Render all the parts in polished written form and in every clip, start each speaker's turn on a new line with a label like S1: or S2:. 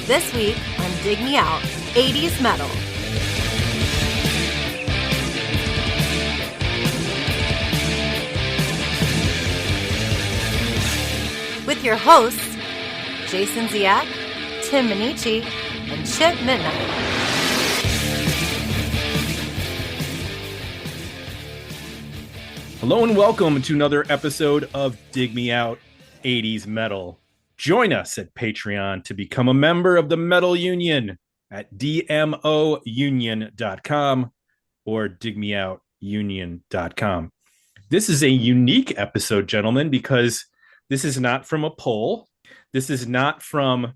S1: This week on Dig Me Out, 80s Metal. With your hosts, Jason Ziak, Tim Minichi, and Chip Midnight.
S2: Hello and welcome to another episode of Dig Me Out 80s Metal. Join us at Patreon to become a member of the Metal Union at dmounion.com or digmeoutunion.com. This is a unique episode, gentlemen, because this is not from a poll. This is not from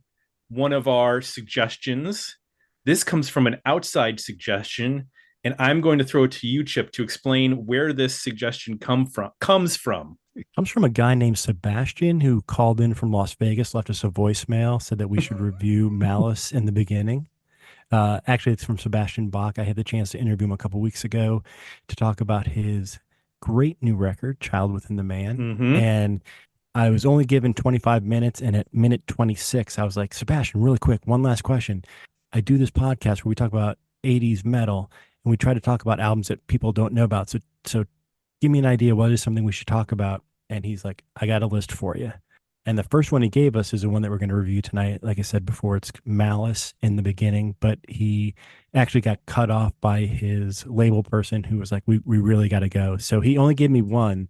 S2: one of our suggestions. This comes from an outside suggestion, and I'm going to throw it to you, Chip, to explain where this suggestion comes from.
S3: It comes from a guy named Sebastian who called in from Las Vegas, left us a voicemail, said that we should review Malice in the beginning. Actually, it's from Sebastian Bach. I had the chance to interview him a couple weeks ago to talk about his great new record, Child Within the Man.
S2: Mm-hmm.
S3: And I was only given 25 minutes, and at minute 26, I was like, Sebastian, really quick, one last question. I do this podcast where we talk about 80s metal, and we try to talk about albums that people don't know about. So give me an idea, what is something we should talk about? And he's like, I got a list for you. And the first one he gave us is the one that we're going to review tonight. Like I said before, it's Malice in the beginning, but he actually got cut off by his label person who was like, we really got to go. So he only gave me one.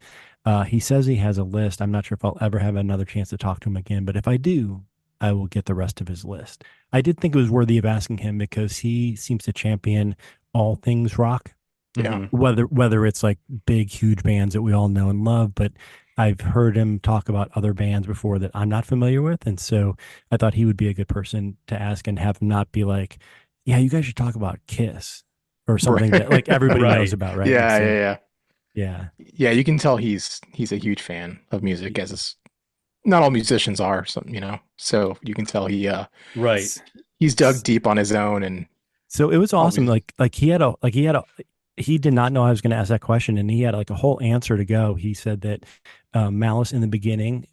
S3: He says he has a list. I'm not sure if I'll ever have another chance to talk to him again, but if I do, I will get the rest of his list. I did think it was worthy of asking him because he seems to champion all things rock.
S2: Yeah.
S3: Whether it's like big, huge bands that we all know and love, but I've heard him talk about other bands before that I'm not familiar with. And so I thought he would be a good person to ask and have him not be like, yeah, you guys should talk about Kiss or something that like everybody
S2: Right.
S3: knows about, right?
S4: Yeah.
S3: Yeah.
S4: You can tell he's a huge fan of music, as is, not all musicians are, so you can tell
S2: Right.
S4: he's dug deep on his own. And
S3: So it was awesome. Like he did not know I was going to ask that question, and he had like a whole answer to go. He said that Malice in the beginning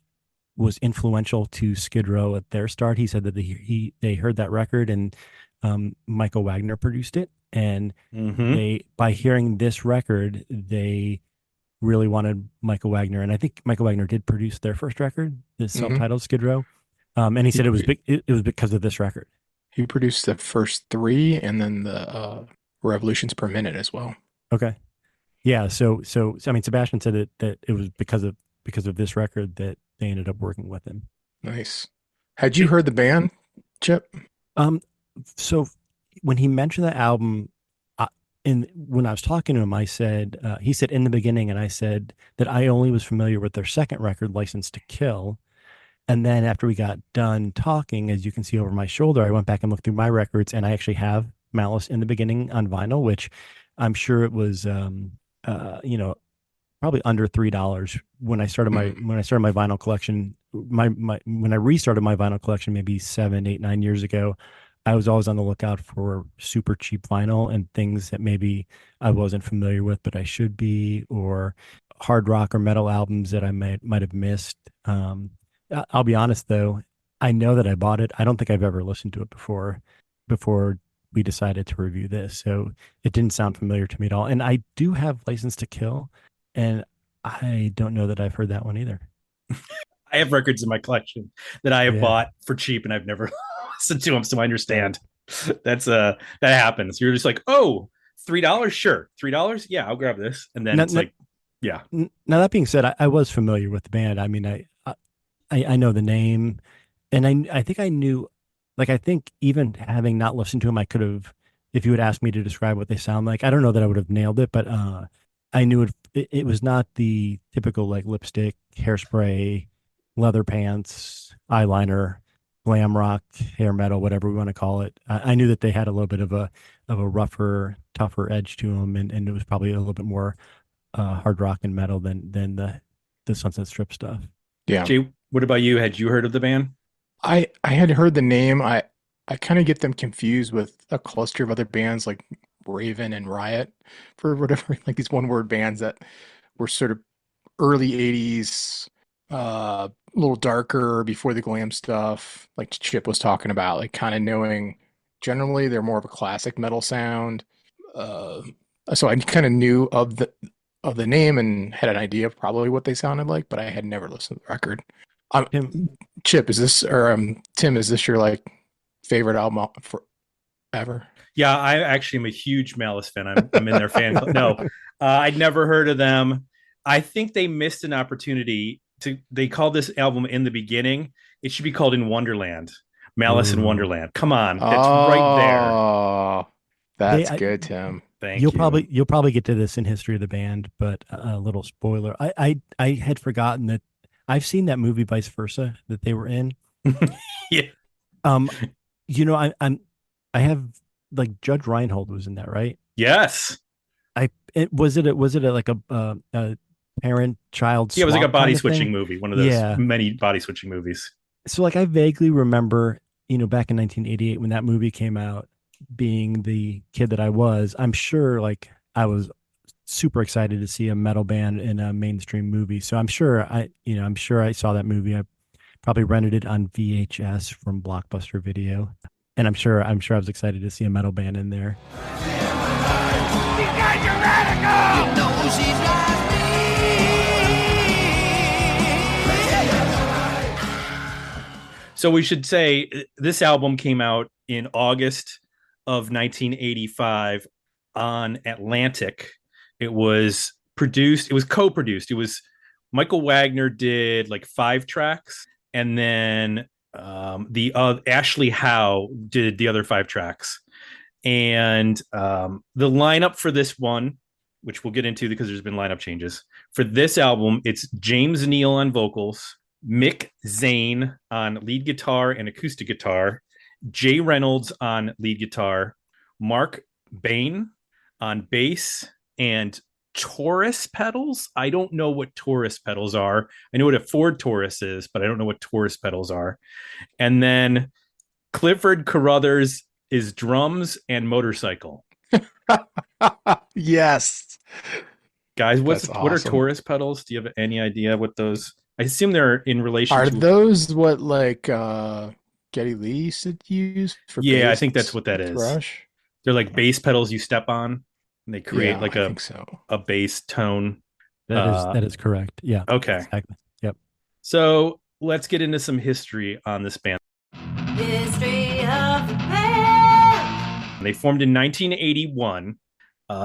S3: was influential to Skid Row at their start. He said that they heard that record and Michael Wagner produced it, and they, by hearing this record, they really wanted Michael Wagner, and I think Michael Wagner did produce their first record, the self-titled Skid Row, and he said it was because of this record.
S4: he produced the first three, and then the revolutions per minute as well.
S3: Okay. Yeah. So I mean, Sebastian said that it was because of this record that they ended up working with him.
S4: Nice. Had you heard the band, Chip?
S3: So when he mentioned the album, when I was talking to him, I said, he said in the beginning, and I said that I only was familiar with their second record, License to Kill. And then after we got done talking, as you can see over my shoulder, I went back and looked through my records, and I actually have Malice in the beginning on vinyl, which I'm sure it was, probably under $3 when I started my vinyl collection. When I restarted my vinyl collection, maybe 7, 8, 9 years ago, I was always on the lookout for super cheap vinyl and things that maybe I wasn't familiar with, but I should be, or hard rock or metal albums that I might have missed. I'll be honest though, I know that I bought it. I don't think I've ever listened to it before we decided to review this. So it didn't sound familiar to me at all. And I do have License to Kill, and I don't know that I've heard that one either.
S2: I have records in my collection that I have bought for cheap, and I've never listened to them, so I understand. That happens. You're just like, oh, $3? Sure. $3? Yeah, I'll grab this. And then yeah.
S3: Now that being said, I was familiar with the band. I mean, I know the name, and I think I knew, like, I think even having not listened to them, I could have, if you had asked me to describe what they sound like, I don't know that I would have nailed it, but I knew it was not the typical like lipstick, hairspray, leather pants, eyeliner, glam rock, hair metal, whatever we want to call it. I knew that they had a little bit of a rougher, tougher edge to them, and it was probably a little bit more hard rock and metal than the Sunset Strip stuff.
S4: Yeah.
S2: Jay, what about you? Had you heard of the band?
S4: I had heard the name. I kind of get them confused with a cluster of other bands like Raven and Riot, for whatever, like these one word bands that were sort of early 80s a little darker before the glam stuff, like Chip was talking about, like kind of knowing generally they're more of a classic metal sound. Uh, so I kind of knew of the name and had an idea of probably what they sounded like, but I had never listened to the record. Um,
S3: Tim,
S4: Chip, is this or Tim, is this your like favorite album forever?
S2: Yeah, I actually am a huge Malice fan. I'm in their fan club. No, I'd never heard of them. I think they missed an opportunity to. They called this album In the Beginning. It should be called In Wonderland. Malice in
S3: ooh.
S2: Wonderland. Come on, that's right there.
S4: Oh,
S3: They,
S4: that's good, Tim.
S2: Thank you.
S3: you'll probably get to this in history of the band, but a little spoiler. I had forgotten that I've seen that movie Vice Versa that they were in.
S2: Yeah.
S3: Um, I have like Judge Reinhold was in that, right?
S2: Yes.
S3: Was it like a parent child
S2: Yeah, it was like a
S3: swap
S2: body
S3: kind of
S2: switching
S3: thing?
S2: movie. One of those
S3: Yeah.
S2: many body switching movies.
S3: So like I vaguely remember, back in 1988 when that movie came out, being the kid that I was, I'm sure like I was super excited to see a metal band in a mainstream movie. So I'm sure I saw that movie. I probably rented it on VHS from Blockbuster Video. And I'm sure I was excited to see a metal band in there.
S2: So we should say this album came out in August of 1985 on Atlantic. It was co-produced. It was Michael Wagner did like 5 tracks, and then the Ashley Howe did the other 5 tracks. And the lineup for this one, which we'll get into because there's been lineup changes for this album, it's James Neal on vocals, Mick Zane on lead guitar and acoustic guitar, Jay Reynolds on lead guitar, Mark Bain on bass, and Taurus pedals. I don't know what Taurus pedals are. I know what a Ford Taurus is, but I don't know what Taurus pedals are. And then Clifford Carruthers is drums and motorcycle.
S4: Yes.
S2: Guys,
S4: That's
S2: what are
S4: awesome.
S2: Taurus pedals? Do you have any idea what those? I assume they're in relation
S4: Are
S2: to.
S4: those what like Geddy Lee used to use for
S2: Yeah, I
S4: bass
S2: think that's what that is.
S4: thrush?
S2: They're like bass pedals you step on, and they create
S4: Yeah,
S2: like
S4: I think so.
S2: a bass tone.
S3: That is correct. Yeah.
S2: Okay.
S3: Exactly. Yep.
S2: So let's get into some history on this band.
S1: History of the band.
S2: They formed in 1981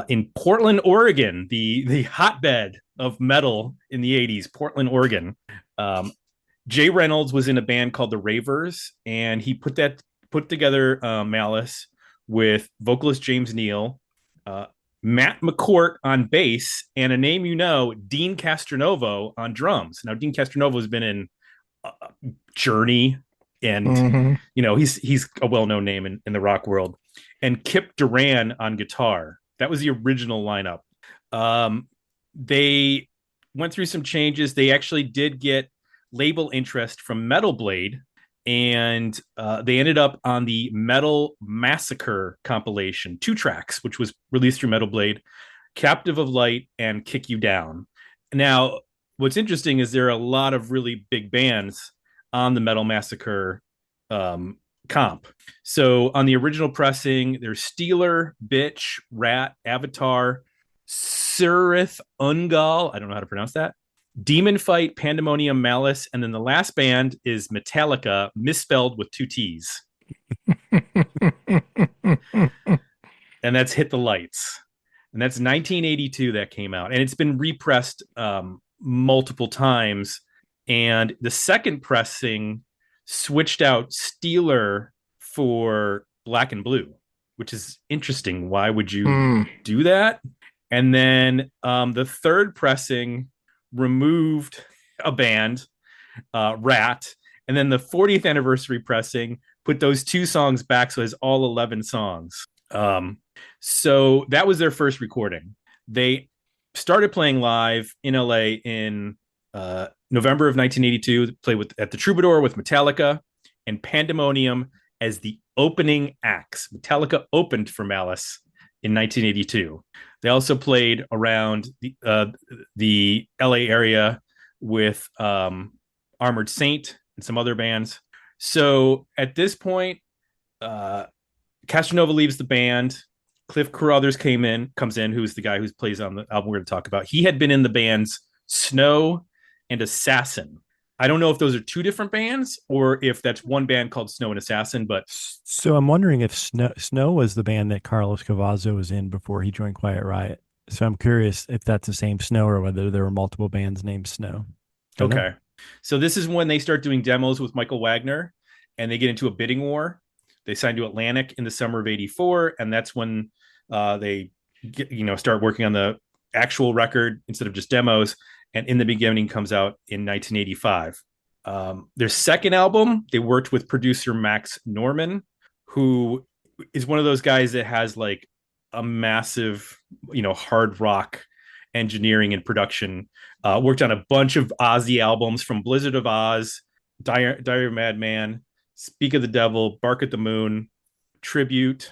S2: in Portland, Oregon, the hotbed of metal in the 80s, Portland, Oregon. Jay Reynolds was in a band called the Ravers, and he put together Malice with vocalist James Neal, Matt McCourt on bass, and a name Dean Castronovo on drums. Now, Dean Castronovo has been in Journey, and he's a well-known name in the rock world. And Kip Duran on guitar. That was the original lineup. They went through some changes. They actually did get label interest from Metal Blade, and they ended up on the Metal Massacre compilation, 2 tracks, which was released through Metal Blade, Captive of Light and Kick You Down. Now, what's interesting is there are a lot of really big bands on the Metal Massacre comp. So on the original pressing, there's Steeler, Bitch, Rat, Avatar, Surith Ungal, I don't know how to pronounce that, Demon Fight, Pandemonium, Malice, and then the last band is Metallica, misspelled with 2 T's. And that's Hit the Lights. And that's 1982 that came out. And it's been repressed multiple times. And the second pressing switched out Steeler for Black and Blue, which is interesting. Why would you do that? And then the third pressing removed a band, Rat, and then the 40th anniversary pressing put those 2 songs back, so it has all 11 songs. So that was their first recording. They started playing live in LA in November of 1982. Played at the Troubadour with Metallica and Pandemonium as the opening acts. Metallica opened for Malice in 1982. They also played around the LA area with Armored Saint, and some other bands. So at this point, Castronova leaves the band. Cliff Carruthers comes in, who's the guy who plays on the album we're going to talk about. He had been in the bands Snow and Assassin. I don't know if those are two different bands or if that's one band called Snow and Assassin, but
S3: So I'm wondering if Snow was the band that Carlos Cavazzo was in before he joined Quiet Riot. So I'm curious if that's the same Snow or whether there were multiple bands named Snow. Don't know.
S2: So this is when they start doing demos with Michael Wagner and they get into a bidding war. They signed to Atlantic in the summer of '84, and that's when they start working on the actual record instead of just demos. And In the Beginning comes out in 1985. Their second album, they worked with producer Max Norman, who is one of those guys that has like a massive, hard rock engineering and production. Worked on a bunch of Ozzy albums, from Blizzard of Oz, Diary of Madman, Speak of the Devil, Bark at the Moon, Tribute,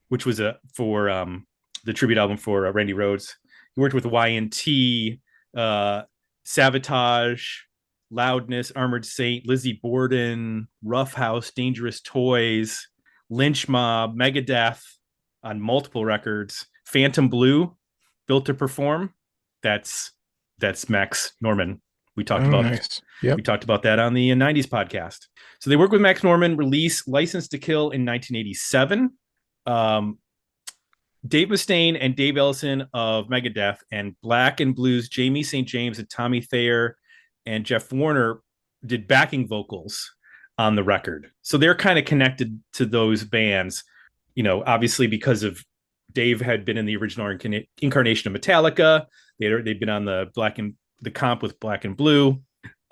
S2: which was for the tribute album for Randy Rhoads. He worked with YNT, Sabotage, Loudness, Armored Saint, Lizzie Borden, Rough House, Dangerous Toys, Lynch Mob, Megadeth on multiple records, Phantom Blue, Built to Perform. That's Max Norman. We talked about
S4: nice. Yep.
S2: We talked about that on the 90s podcast. So they work with Max Norman, release License to Kill in 1987. Dave Mustaine and Dave Ellison of Megadeth and Black and Blues, Jamie St. James and Tommy Thayer and Jeff Warner did backing vocals on the record. So they're kind of connected to those bands, obviously because of Dave had been in the original incarnation of Metallica. They'd been on the comp with Black and Blue.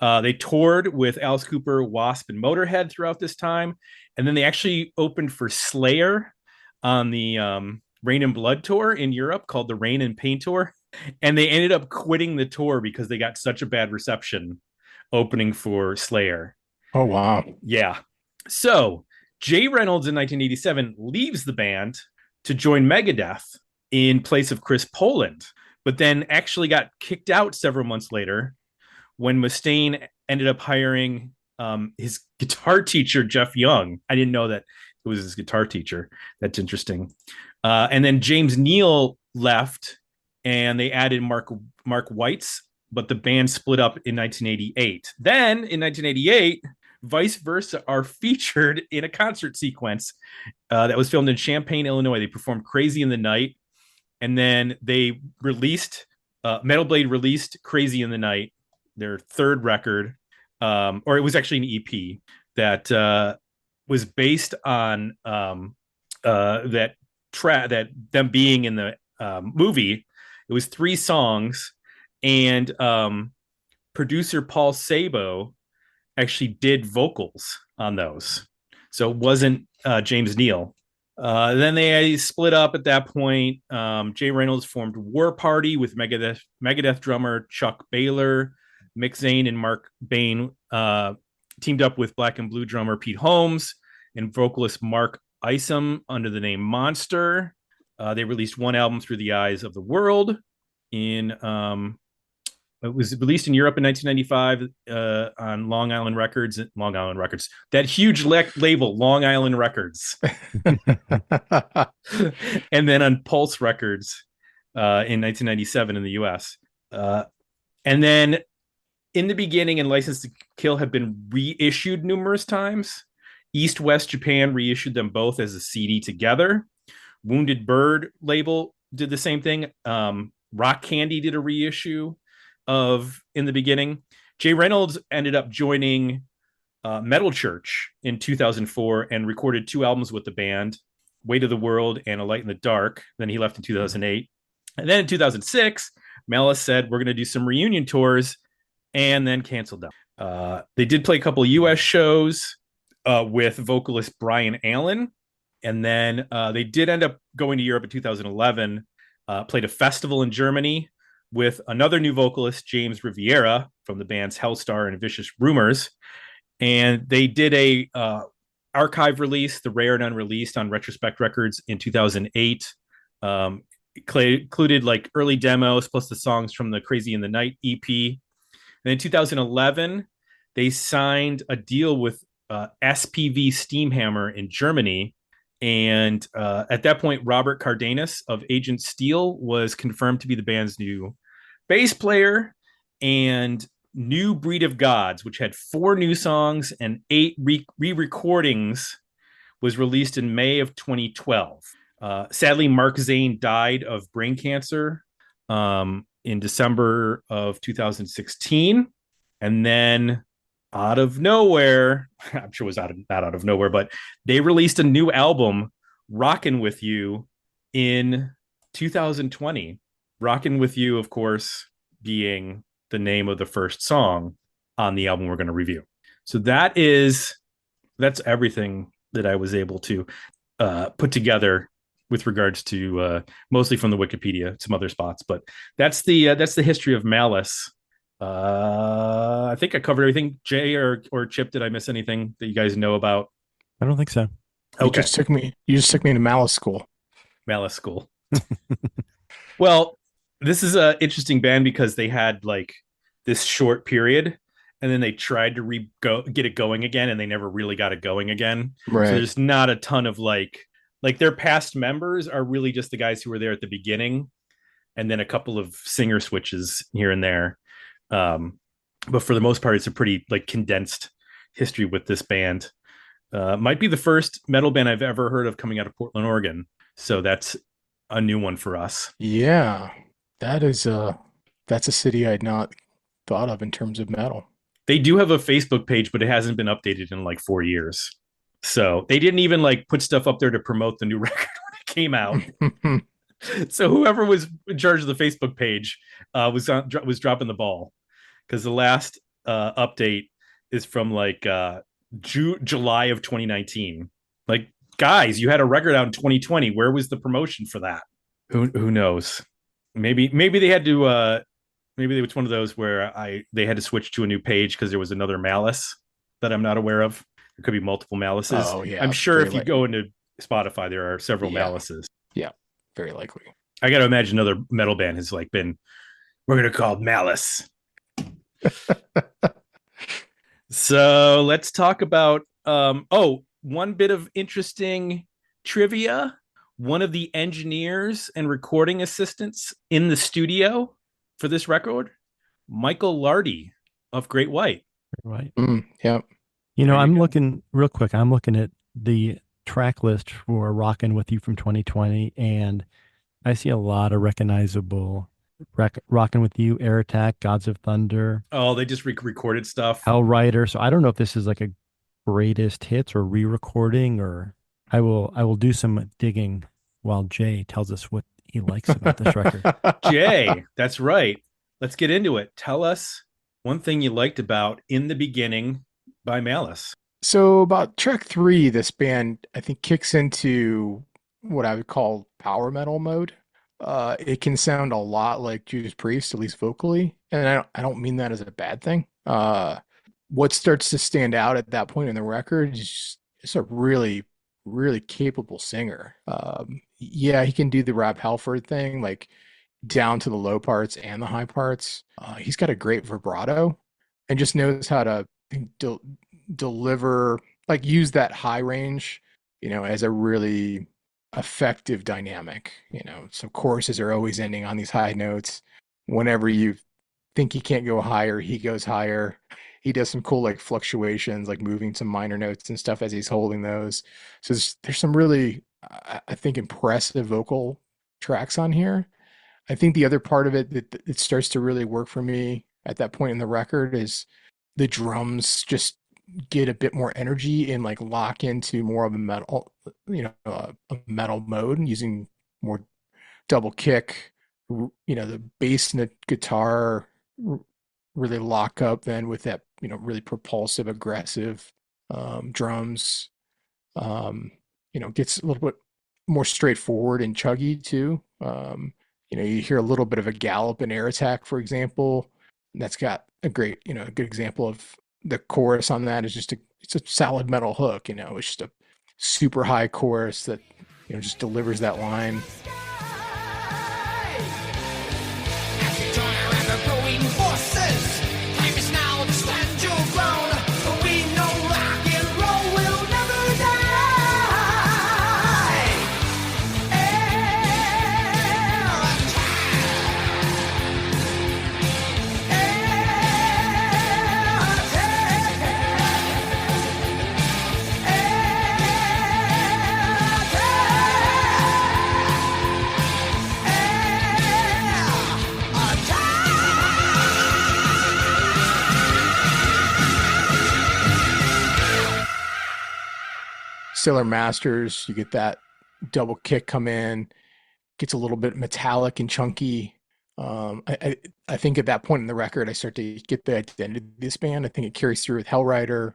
S2: They toured with Alice Cooper, Wasp, and Motorhead throughout this time. And then they actually opened for Slayer on the Rain and Blood tour in Europe, called the Rain and Pain tour. And they ended up quitting the tour because they got such a bad reception opening for Slayer.
S4: Oh, wow.
S2: Yeah. So Jay Reynolds in 1987 leaves the band to join Megadeth in place of Chris Poland, but then actually got kicked out several months later when Mustaine ended up hiring his guitar teacher, Jeff Young. I didn't know that it was his guitar teacher. That's interesting. And then James Neal left and they added Mark Weitz, but the band split up in 1988. Then in 1988, Vice Versa are featured in a concert sequence that was filmed in Champaign, Illinois. They performed Crazy in the Night, and then they released Metal Blade released Crazy in the Night, their third record, or it was actually an EP that was based on that them being in the movie. It was 3 songs, and producer Paul Sabo actually did vocals on those. So it wasn't James Neal. Then they split up at that point. Jay Reynolds formed War Party with Megadeth drummer Chuck Baylor. Mick Zane and Mark Bain teamed up with Black and Blue drummer Pete Holmes and vocalist Mark Isom under the name Monster. They released one album, Through the Eyes of the World. It was released in Europe in 1995 on Long Island Records. That huge label, Long Island Records. And then on Pulse Records in 1997 in the US. And then In the Beginning and License to Kill have been reissued numerous times. East West Japan reissued them both as a CD together. Wounded Bird label did the same thing. Rock Candy did a reissue of In the Beginning. Jay Reynolds ended up joining Metal Church in 2004 and recorded 2 albums with the band, Weight of the World and A Light in the Dark. Then he left in 2008. And then in 2006, Malice said, we're going to do some reunion tours, and then canceled them. They did play a couple of US shows with vocalist Brian Allen. And then they did end up going to Europe in 2011, played a festival in Germany with another new vocalist, James Riviera, from the bands Hellstar and Vicious Rumors. And they did a archive release, the rare and unreleased, on Retrospect Records in 2008. Included like early demos plus the songs from the Crazy in the Night EP. And in 2011, they signed a deal with SPV Steamhammer in Germany. And at that point, Robert Cardenas of Agent Steel was confirmed to be the band's new bass player. And New Breed of Gods, which had 4 new songs and 8 re-recordings, was released in May of 2012. Sadly, Mark Zane died of brain cancer in December of 2016. And then out of nowhere, I'm sure it was not out of nowhere, but they released a new album, Rockin With You, in 2020. Rockin With You, of course, being the name of the first song on the album we're going to review. So that's everything that I was able to put together with regards to mostly from the Wikipedia, some other spots, but that's the history of Malice. I think I covered everything. Jay or Chip, did I miss anything that you guys know about?
S3: I don't think so.
S2: Okay.
S4: You just took me to Malice school.
S2: Malice school. Well, this is an interesting band because they had like this short period and then they tried to get it going again and they never really got it going again.
S4: Right.
S2: So there's not a ton of like their past members are really just the guys who were there at the beginning and then a couple of singer switches here and there. But for the most part, it's a pretty like condensed history with this band. Might be the first metal band I've ever heard of coming out of Portland, Oregon. So that's a new one for us.
S4: Yeah, that's a city I'd not thought of in terms of metal.
S2: They do have a Facebook page, but it hasn't been updated in like 4 years. So they didn't even like put stuff up there to promote the new record when it came out. So whoever was in charge of the Facebook page was dropping the ball, because the last update is from like July of 2019. Like, guys, you had a record out in 2020. Where was the promotion for that? Who knows? Maybe they had to. Maybe it was one of those where they had to switch to a new page because there was another Malice that I'm not aware of. There could be multiple Malices.
S4: Oh, yeah,
S2: I'm sure if you
S4: likely.
S2: go into Spotify, there are several Malices.
S4: Yeah, very likely.
S2: I got to imagine another metal band has like been, we're going to call it Malice. So let's talk about, one bit of interesting trivia. One of the engineers and recording assistants in the studio for this record, Michael Lardy of Great White.
S3: Right.
S4: Yeah.
S3: You know,
S2: There you
S3: I'm
S2: go.
S3: looking real quick. I'm looking at the track list for Rockin' With You from 2020, and I see a lot of recognizable Rockin' With You, Air Attack, Gods of Thunder,
S2: Oh, they just recorded stuff.
S3: Hell Rider. So I don't know if this is like a greatest hits or re-recording, or I will do some digging while Jay tells us what he likes about this record.
S2: Jay, that's right. Let's get into it. Tell us one thing you liked about In the Beginning by Malice.
S4: So about track 3, this band, I think, kicks into what I would call power metal mode. It can sound a lot like Judas Priest, at least vocally, and I don't mean that as a bad thing. What starts to stand out at that point in the record is just a really, really capable singer. Yeah, he can do the Rob Halford thing, like down to the low parts and the high parts. He's got a great vibrato and just knows how to deliver, like use that high range, as a really effective dynamic. So choruses are always ending on these high notes. Whenever you think he can't go higher, he goes higher. He does some cool like fluctuations, like moving some minor notes and stuff as he's holding those. So there's some really, I think, impressive vocal tracks on here. I think the other part of it that it starts to really work for me at that point in the record is the drums just get a bit more energy and like lock into more of a metal, a metal mode, and using more double kick, the bass and the guitar really lock up then with that, really propulsive, aggressive drums. Gets a little bit more straightforward and chuggy too. You hear a little bit of a gallop in Air Attack, for example. And that's got a great, a good example of the chorus on that is it's a solid metal hook. It's just a super high chorus that, just delivers that line.
S5: As we turn around the growing forces, time is
S4: Sailor Masters, you get that double kick come in, gets a little bit metallic and chunky. I think at that point in the record, I start to get the identity of this band. I think it carries through with Hellrider.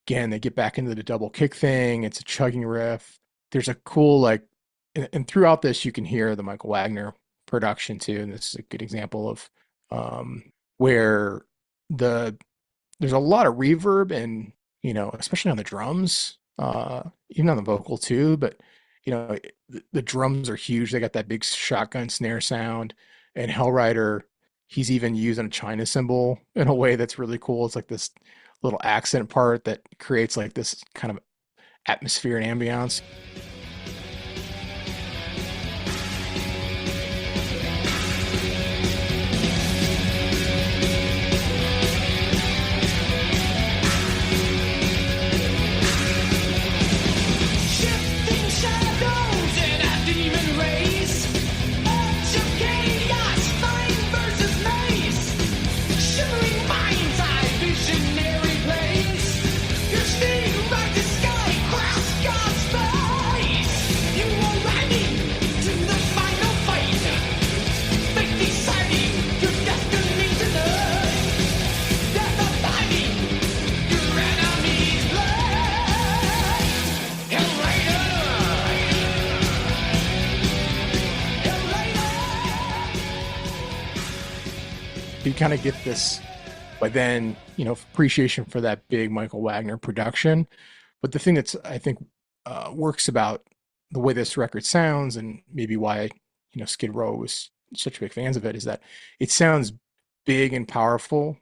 S4: Again, they get back into the double kick thing. It's a chugging riff. There's a cool, like, and throughout this, you can hear the Michael Wagner production too. And this is a good example of where there's a lot of reverb and, especially on the drums, even on the vocal too, but the drums are huge. They got that big shotgun snare sound, and Hellrider, he's even using a China cymbal in a way that's really cool. It's like this little accent part that creates like this kind of atmosphere and ambiance. You kind of get this, but then, appreciation for that big Michael Wagner production. But the thing that's, I think, works about the way this record sounds, and maybe why, Skid Row was such big fans of it, is that it sounds big and powerful,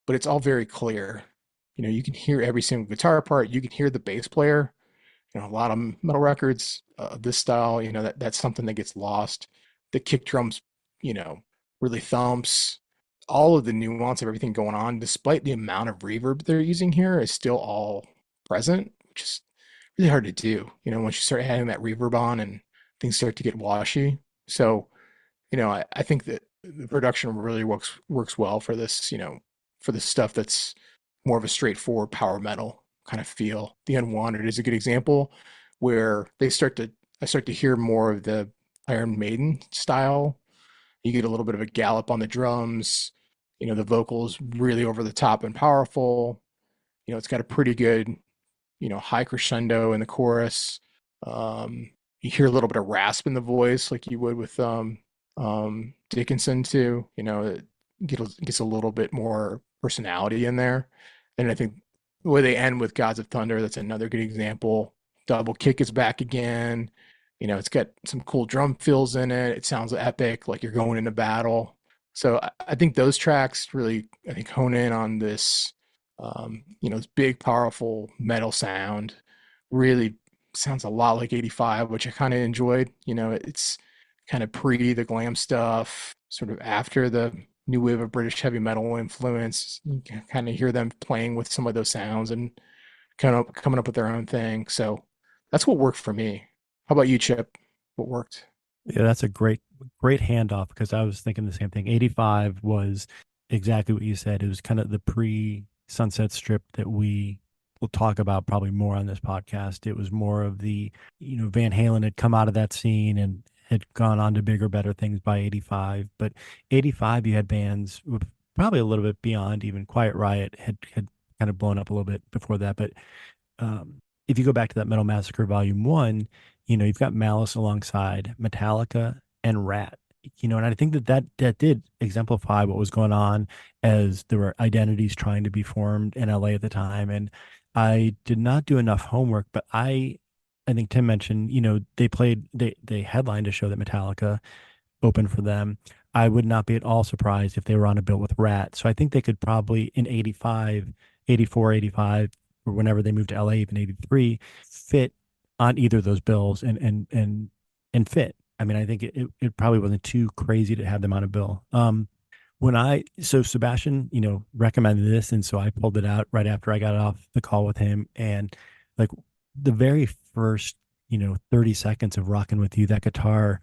S4: but it's all very clear. You can hear every single guitar part. You can hear the bass player. A lot of metal records of this style, that's something that gets lost. The kick drums, really thumps. All of the nuance of everything going on, despite the amount of reverb they're using here, is still all present, which is really hard to do, once you start adding that reverb on and things start to get washy. So, I think that the production really works well for this, for the stuff that's more of a straightforward power metal kind of feel. The Unwanted is a good example where I start to hear more of the Iron Maiden style. You get a little bit of a gallop on the drums, the vocals really over the top and powerful. It's got a pretty good, high crescendo in the chorus. You hear a little bit of rasp in the voice like you would with Dickinson too. It gets a little bit more personality in there. And I think the way they end with Gods of Thunder, that's another good example. Double kick is back again. It's got some cool drum fills in it. It sounds epic, like you're going into battle. So I think those tracks really, hone in on this, this big, powerful metal sound. Really sounds a lot like 85, which I kind of enjoyed. It's kind of pre the glam stuff, sort of after the new wave of British heavy metal influence. You can kind of hear them playing with some of those sounds and kind of coming up with their own thing. So that's what worked for me. How about you, Chip? What worked?
S3: Yeah, that's a great handoff, because I was thinking the same thing. 85 was exactly what you said. It was kind of the pre-Sunset Strip that we will talk about probably more on this podcast. It was more of the, Van Halen had come out of that scene and had gone on to bigger, better things by 85. But 85, you had bands with probably a little bit beyond even Quiet Riot had kind of blown up a little bit before that. But if you go back to that Metal Massacre Volume 1, you've got Malice alongside Metallica and Rat, and I think that did exemplify what was going on as there were identities trying to be formed in LA at the time. And I did not do enough homework, but I think Tim mentioned, they headlined a show that Metallica opened for them. I would not be at all surprised if they were on a bill with Rat. So I think they could probably in 85, 84, 85, or whenever they moved to LA, even 83, fit on either of those bills and fit. I mean, I think it probably wasn't too crazy to have them on a bill. So Sebastian, recommended this, and so I pulled it out right after I got off the call with him, and like the very first, 30 seconds of Rockin' With You, that guitar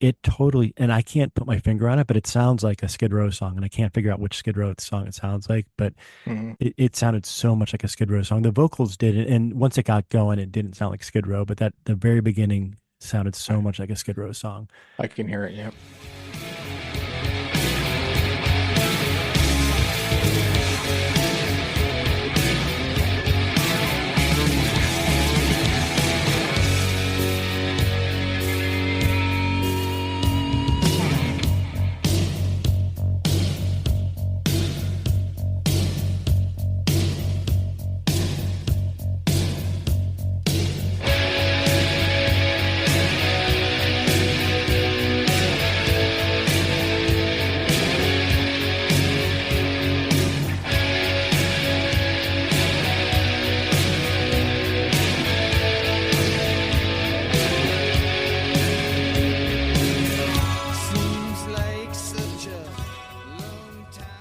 S3: it totally, and I can't put my finger on it, but it sounds like a Skid Row song, and I can't figure out which Skid Row song it sounds like, but
S4: Mhm.
S3: it sounded so much like a Skid Row song. The vocals did it, and once it got going, it didn't sound like Skid Row, but that the very beginning sounded so much like a Skid Row song.
S4: I can hear it. Yeah.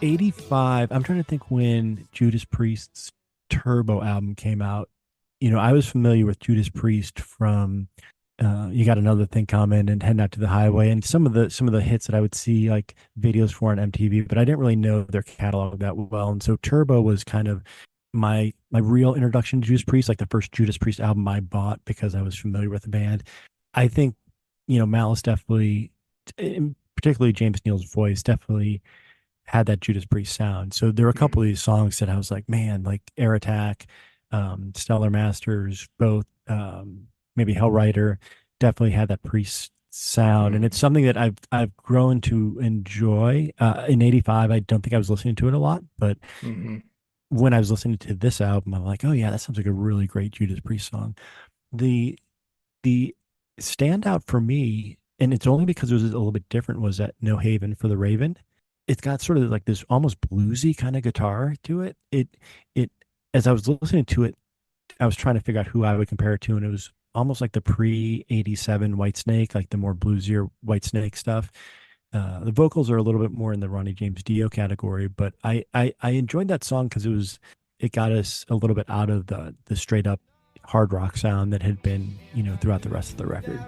S3: 85, I'm trying to think when Judas Priest's Turbo album came out. I was familiar with Judas Priest from You Got Another Thing Coming and Heading Out to the Highway, and some of the hits that I would see like videos for on MTV, but I didn't really know their catalog that well. And so Turbo was kind of my real introduction to Judas Priest, like the first Judas Priest album I bought because I was familiar with the band. I think, Malice definitely, and particularly James Neal's voice, definitely had that Judas Priest sound. So there were a couple of these songs that I was like, man, like Air Attack, Stellar Masters, both, maybe Hellrider, definitely had that Priest sound. And it's something that I've grown to enjoy. In 85, I don't think I was listening to it a lot, but when I was listening to this album, I'm like, oh yeah, that sounds like a really great Judas Priest song. The standout for me, and it's only because it was a little bit different, was that No Haven for the Raven. It's got sort of like this almost bluesy kind of guitar to it. It as I was listening to it, I was trying to figure out who I would compare it to, and it was almost like the pre-87 Whitesnake, like the more bluesier Whitesnake stuff. The vocals are a little bit more in the Ronnie James Dio category, but I enjoyed that song because it got us a little bit out of the straight up hard rock sound that had been, throughout the rest of the record.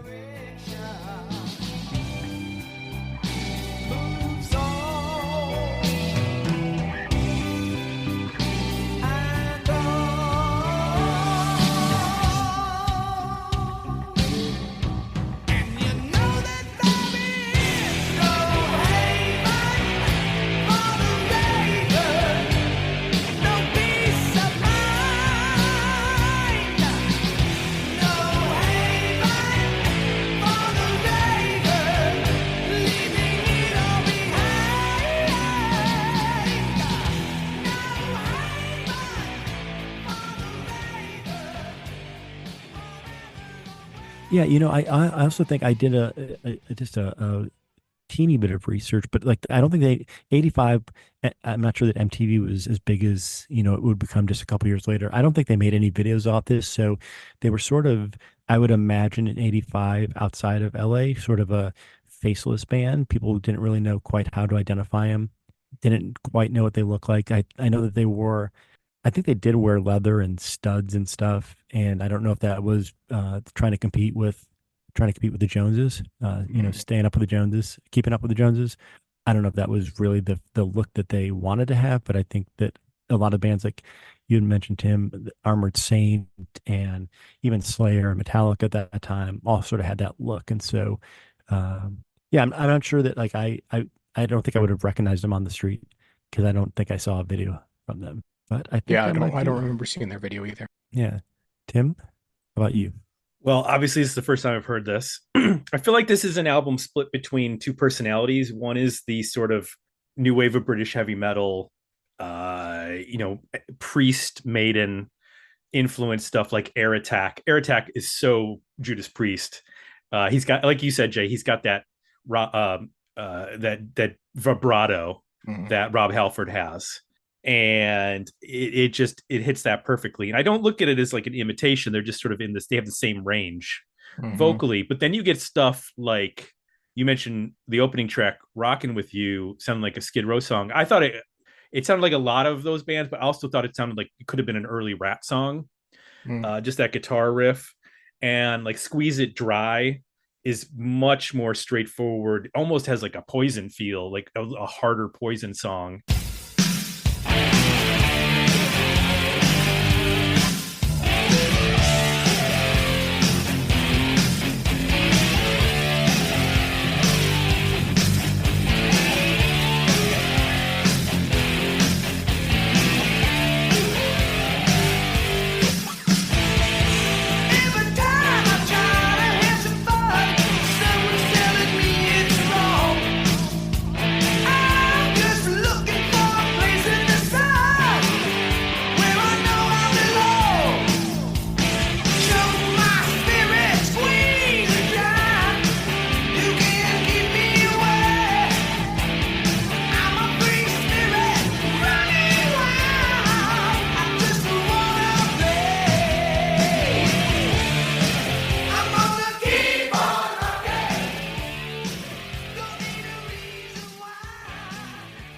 S3: Yeah, I also think I did just a teeny bit of research, but like I don't think 85. I'm not sure that MTV was as big as it would become just a couple years later. I don't think they made any videos off this, so they were sort of, I would imagine, in 85 outside of LA, sort of a faceless band. People didn't really know quite how to identify them, didn't quite know what they look like. I know that I think they did wear leather and studs and stuff, and I don't know if that was trying to compete with the Joneses, staying up with the Joneses, keeping up with the Joneses. I don't know if that was really the look that they wanted to have, but I think that a lot of bands, like you had mentioned, Tim, Armored Saint, and even Slayer and Metallica at that time, all sort of had that look. And so, yeah, I'm not sure that like I don't think I would have recognized them on the street because I don't think I saw a video from them. But I think
S4: I don't remember seeing their video either.
S3: Yeah. Tim, how about you?
S2: Well, obviously, this is the first time I've heard this. I feel like this is an album split between two personalities. One is the sort of new wave of British heavy metal, Priest, Maiden influence stuff like Air Attack. Air Attack is so Judas Priest. He's got, like you said, Jay, he's got that that vibrato that Rob Halford has. And it hits that perfectly. And I don't look at it as like an imitation. They're just sort of they have the same range vocally. But then you get stuff like you mentioned the opening track, Rockin With You, sounded like a Skid Row song. I thought it sounded like a lot of those bands, but I also thought it sounded like it could have been an early Rat song. Just that guitar riff, and like Squeeze It Dry is much more straightforward, almost has like a Poison feel, like a harder Poison song.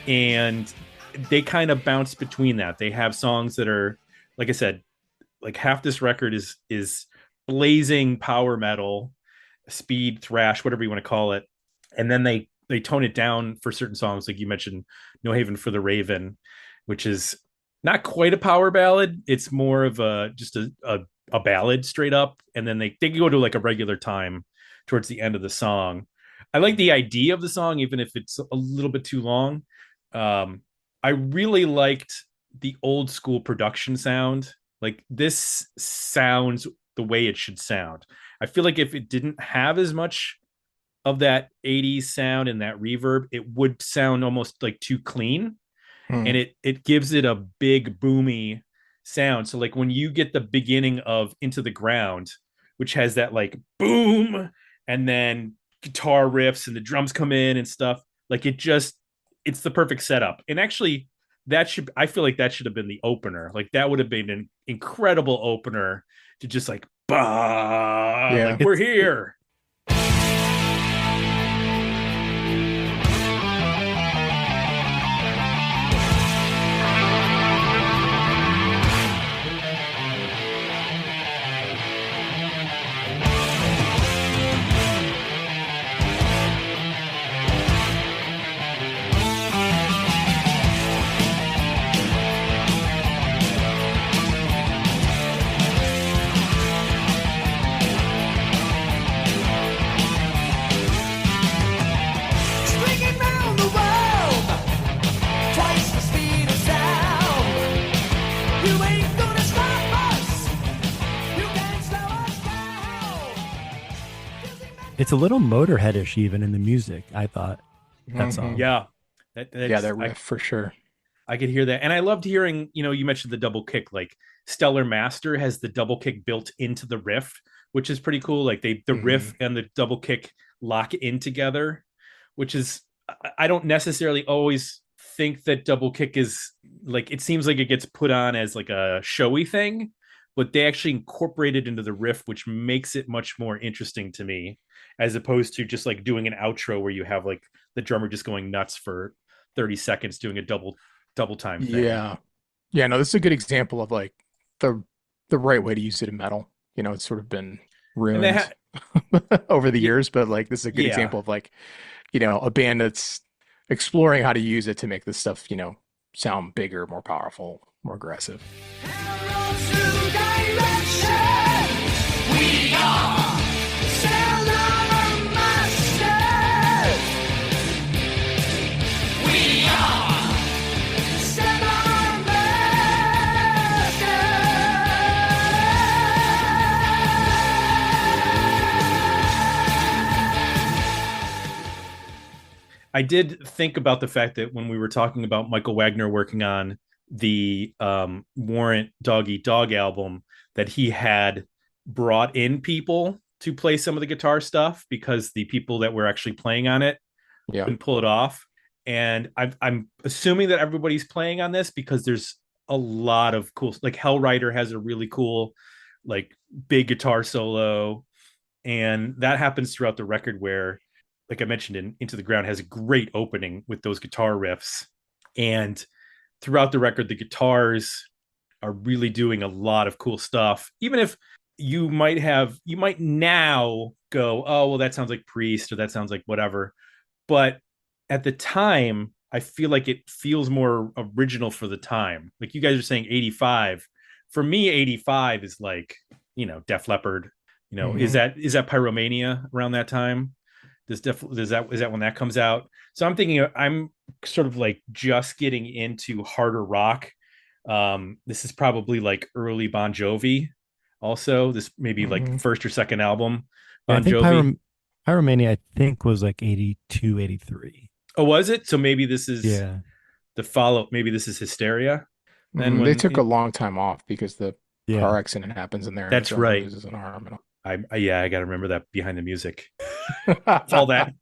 S2: And they kind of bounce between that. They have songs that are, like I said, like half this record is blazing power metal, speed thrash, whatever you want to call it, and then they tone it down for certain songs, like you mentioned, No Haven for the Raven, which is not quite a power ballad. It's more of just a ballad straight up, and then they go to like a regular time towards the end of the song. I like the idea of the song, even if it's a little bit too long. I really liked the old school production sound. Like, this sounds the way it should sound. I feel like if it didn't have as much of that 80s sound and that reverb, it would sound almost like too clean. And it gives it a big boomy sound. So like when you get the beginning of Into the Ground, which has that like boom, and then guitar riffs and the drums come in and stuff, like it's the perfect setup. And actually I feel like that should have been the opener. Like that would have been an incredible opener to just like, bah, like we're here.
S3: It's a little Motorhead-ish even in the music, I thought. That song.
S2: Yeah.
S4: That riff for sure.
S2: I could hear that. And I loved hearing, you mentioned the double kick, like Stellar Master has the double kick built into the riff, which is pretty cool. Like the riff and the double kick lock in together, which is, I don't necessarily always think that double kick is like, it seems like it gets put on as like a showy thing, but they actually incorporate it into the riff, which makes it much more interesting to me, as opposed to just like doing an outro where you have like the drummer just going nuts for 30 seconds doing a double time thing.
S4: Yeah, no, this is a good example of like the right way to use it in metal. It's sort of been ruined over the years, but like this is a good example of like, a band that's exploring how to use it to make this stuff, sound bigger, more powerful, more aggressive. We are
S2: I did think about the fact that when we were talking about Michael Wagner working on the Warrant Dog Eat Dog album, that he had brought in people to play some of the guitar stuff because the people that were actually playing on it couldn't pull it off. And I'm assuming that everybody's playing on this because there's a lot of cool, like Hellrider has a really cool, like big guitar solo. And that happens throughout the record where, like I mentioned, Into the Ground has a great opening with those guitar riffs. And throughout the record, the guitars are really doing a lot of cool stuff. Even if you might now go, oh, well, that sounds like Priest, or that sounds like whatever. But at the time, I feel like it feels more original for the time. Like you guys are saying 85. For me, 85 is like, Def Leppard. Is
S4: Mhm.
S2: that Pyromania around that time? Is that when that comes out? So I'm thinking I'm sort of like just getting into harder rock. This is probably like early Bon Jovi. Also, this maybe like
S4: Mhm.
S2: first or second album
S3: Yeah, I
S2: Bon
S3: think
S2: Jovi.
S3: Pyromania, I think, was like 82, 83.
S2: Oh, was it? So maybe this is
S3: Yeah.
S2: the follow. Maybe this is Hysteria. Then
S4: They
S2: when
S4: took a long time off because the
S3: Yeah.
S4: car accident happens in there and the
S2: that's
S4: drummer
S2: right.
S4: loses an arm.
S2: Yeah, I got to remember that behind the music, all
S4: And
S2: that,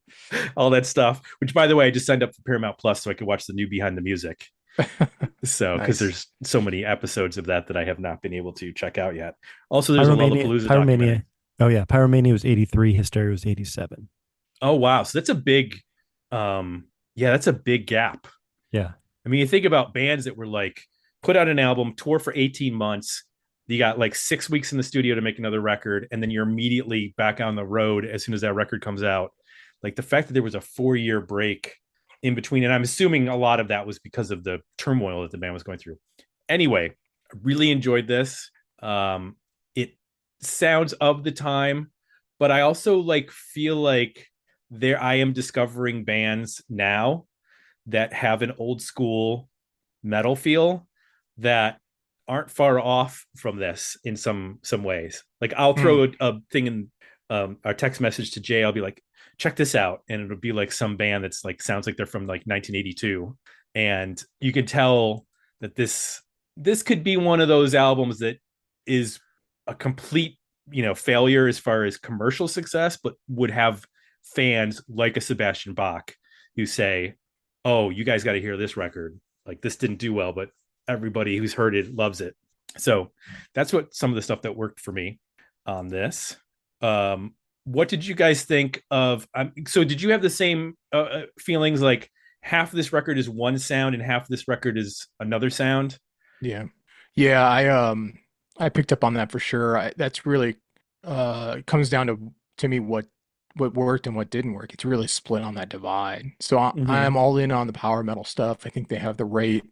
S2: all that stuff. Which, by the way, I just signed up for Paramount Plus so I could watch the new Behind the Music. So, because
S4: Nice.
S2: there's so many episodes of that I have not been able to check out yet. Also, there's a
S3: Pyromania,
S2: Lollapalooza documentary.
S3: Pyromania. Oh yeah, Pyromania was 83, Hysteria was 87.
S2: Oh wow, so that's a big, yeah, that's a big gap.
S3: Yeah.
S2: I mean, you think about bands that were like put out an album, tour for 18 months. You got like 6 weeks in the studio to make another record, and then you're immediately back on the road as soon as that record comes out. Like the fact that there was a 4 year break in between, and I'm assuming a lot of that was because of the turmoil that the band was going through. Anyway, I really enjoyed this. It sounds of the time, but I also like feel like there I am discovering bands now that have an old school metal feel that aren't far off from this in some ways. Like I'll throw a thing in our text message to Jay. I'll be like, check this out, and it'll be like some band that's like sounds like they're from like 1982, and you can tell that this could be one of those albums that is a complete failure as far as commercial success, but would have fans like a Sebastian Bach who say, oh, you guys got to hear this record. Like this didn't do well, but everybody who's heard it loves it. So that's what some of the stuff that worked for me on this. What did you guys think of? So did you have the same feelings? Like half of this record is one sound and half of this record is another sound.
S4: Yeah. Yeah, I picked up on that for sure. That's really it comes down to me what worked and what didn't work. It's really split on that divide. So I'm
S2: Mm-hmm.
S4: all in on the power metal stuff. I think they have the right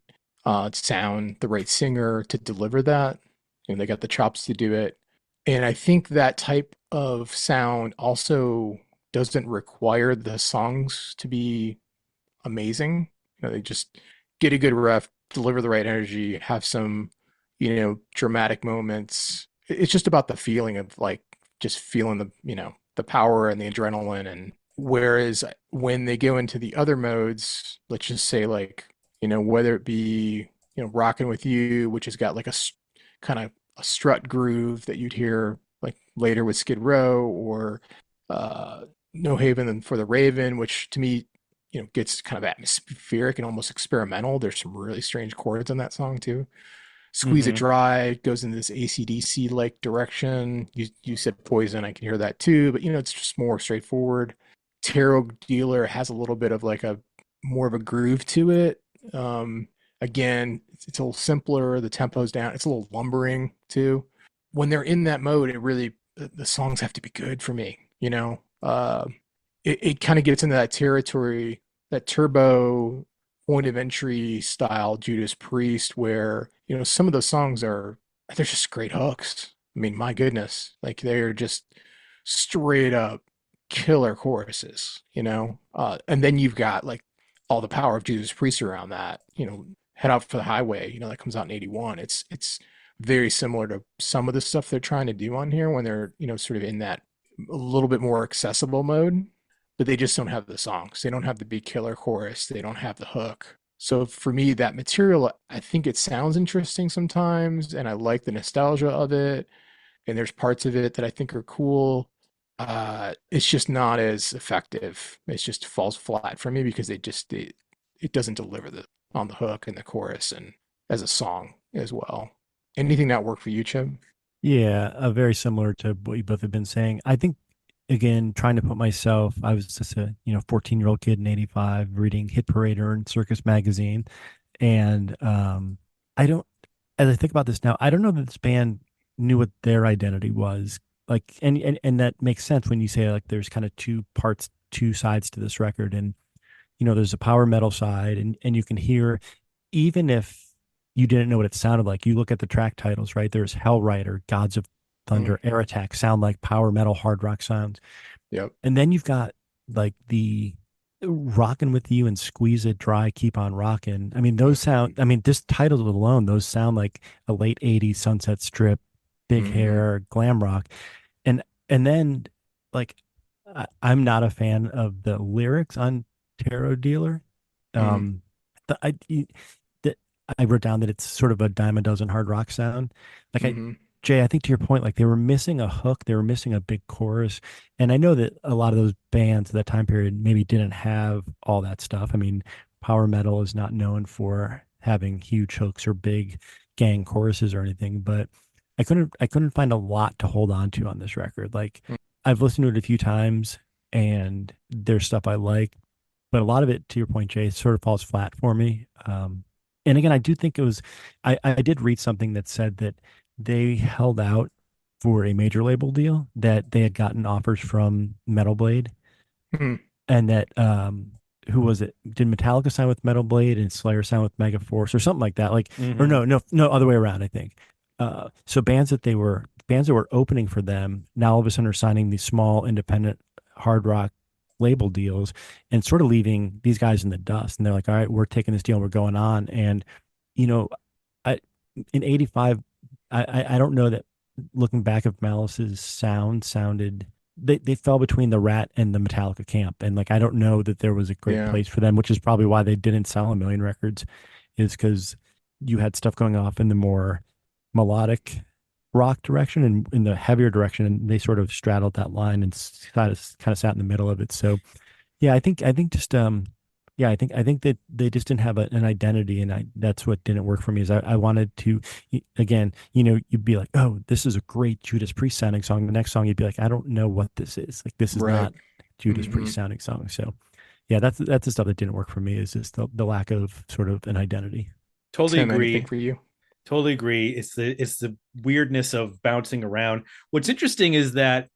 S4: sound, the right singer to deliver that. They got the chops to do it. And I think that type of sound also doesn't require the songs to be amazing. They just get a good ref, deliver the right energy, have some, dramatic moments. It's just about the feeling of like just feeling the power and the adrenaline. And whereas when they go into the other modes, let's just say like, whether it be, Rockin' With You, which has got like kind of a strut groove that you'd hear like later with Skid Row, or No Haven for the Raven, which to me gets kind of atmospheric and almost experimental. There's some really strange chords in that song too. Squeeze It
S2: Mm-hmm.
S4: Dry goes in this AC/DC like direction. You said Poison, I can hear that too, but it's just more straightforward. Tarot Dealer has a little bit of like a more of a groove to it. Again, it's a little simpler. The tempo's down. It's a little lumbering too. When they're in that mode, it really the songs have to be good for me. It kind of gets into that territory, that turbo point of entry style Judas Priest, where some of those songs they're just great hooks. I mean, my goodness, like they're just straight up killer choruses, and then you've got like all the power of Judas Priest around that. Head Out for the Highway, that comes out in '81. It's very similar to some of the stuff they're trying to do on here when they're sort of in that a little bit more accessible mode, but they just don't have the songs. They don't have the big killer chorus. They don't have the hook. So for me, that material, I think it sounds interesting sometimes, and I like the nostalgia of it. And there's parts of it that I think are cool. It's just not as effective. It just falls flat for me because it doesn't deliver on the hook and the chorus and as a song as well. Anything that worked for you, Chip?
S3: Yeah, very similar to what you both have been saying. I think again, trying to put myself, I was just a 14-year-old kid in '85 reading Hit Parader and Circus magazine, and I don't. As I think about this now, I don't know that this band knew what their identity was. Like, and that makes sense when you say like there's kind of two parts, two sides to this record. And, there's a power metal side, and you can hear, even if you didn't know what it sounded like, you look at the track titles, right? There's Hellrider, Gods of Thunder, Air Attack, sound like power metal, hard rock sounds.
S4: Yep.
S3: And then you've got like the Rockin' With You and Squeeze It Dry, Keep on Rockin'. I mean, those sound, I mean, just titles alone, those sound like a late 80s Sunset Strip, big hair, glam rock. And then like I'm not a fan of the lyrics on Tarot Dealer. The, I the, I wrote down that it's sort of a dime a dozen hard rock sound. Like Jay, I think to your point, like they were missing a hook, they were missing a big chorus. And I know that a lot of those bands at that time period maybe didn't have all that stuff. I mean, power metal is not known for having huge hooks or big gang choruses or anything, but I couldn't find a lot to hold on to on this record. Like I've listened to it a few times and there's stuff I like, but a lot of it, to your point, Jay, sort of falls flat for me. And again, I do think it was, I did read something that said that they held out for a major label deal, that they had gotten offers from Metal Blade, and that, who was it? Did Metallica sign with Metal Blade and Slayer sign with Megaforce or something like that? Like, or no, other way around, I think. So bands that were opening for them now all of a sudden are signing these small independent hard rock label deals and sort of leaving these guys in the dust. And they're like, all right, we're taking this deal and we're going on. And, in 85, I don't know that, looking back, if Malice's sounded, they fell between the Rat and the Metallica camp. And like, I don't know that there was a great place for them, which is probably why they didn't sell a million records, is because you had stuff going off in the more melodic rock direction and in the heavier direction, and they sort of straddled that line and kind of sat in the middle of it. So yeah, I think just I think that they just didn't have an identity, and that's what didn't work for me. Is I wanted to, again, you'd be like, oh, this is a great Judas Priest sounding song. The next song you'd be like, I don't know what this is. Like, this is not Judas Priest sounding song. So yeah, that's the stuff that didn't work for me, is just the lack of sort of an identity.
S2: Totally
S4: Tim,
S2: agree.
S4: anything for you?
S2: Totally agree. It's the weirdness of bouncing around. What's interesting is that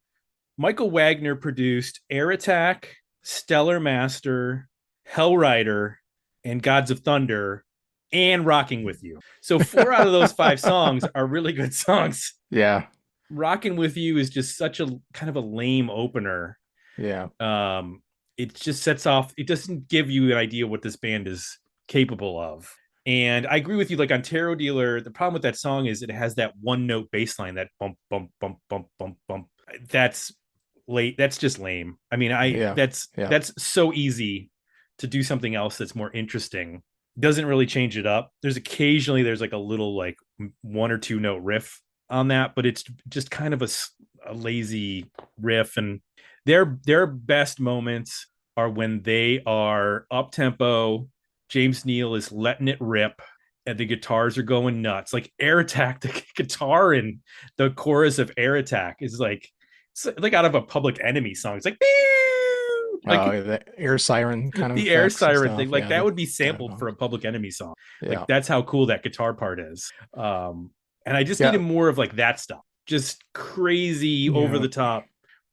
S2: Michael Wagner produced Air Attack, Stellar Master, Hellrider, and Gods of Thunder, and Rockin' With You. So 4 out of those 5 songs are really good songs.
S4: Yeah.
S2: Rockin' With You is just such a kind of a lame opener.
S4: Yeah.
S2: It just sets off, it doesn't give you an idea what this band is capable of. And I agree with you, like on Tarot Dealer, the problem with that song is it has that one note bass line, that bump, bump, bump, bump, bump, bump. That's late. That's just lame. I mean, that's so easy to do something else that's more interesting. Doesn't really change it up. There's like a little like 1 or 2 note riff on that, but it's just kind of a lazy riff. And their best moments are when they are up tempo. James Neal is letting it rip and the guitars are going nuts. Like Air Attack, the guitar in the chorus of Air Attack is like, it's like out of a Public Enemy song. It's like,
S4: the air siren kind of
S2: the air siren thing. Like that would be sampled
S4: kind of
S2: for a Public Enemy song.
S4: Yeah.
S2: Like that's how cool that guitar part is. And I just needed more of like that stuff. Just crazy over the top.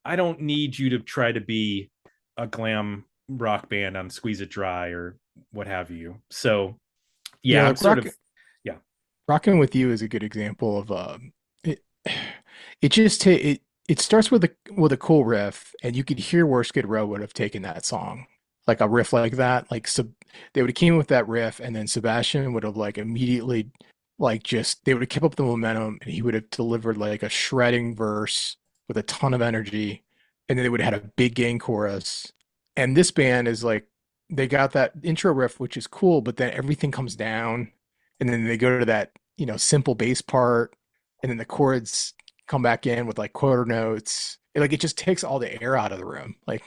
S2: I don't need you to try to be a glam rock band on Squeeze It Dry or what have you. So yeah, I'm sort of
S4: Rockin' With You is a good example of it starts with a cool riff, and you could hear where Skid Row would have taken that song, like a riff like that. Like, they would have came with that riff, and then Sebastian would have like immediately they would have kept up the momentum, and he would have delivered like a shredding verse with a ton of energy, and then they would have had a big gang chorus. And this band is like, they got that intro riff, which is cool, but then everything comes down, and then they go to that, simple bass part, and then the chords come back in with like quarter notes. It just takes all the air out of the room. Like,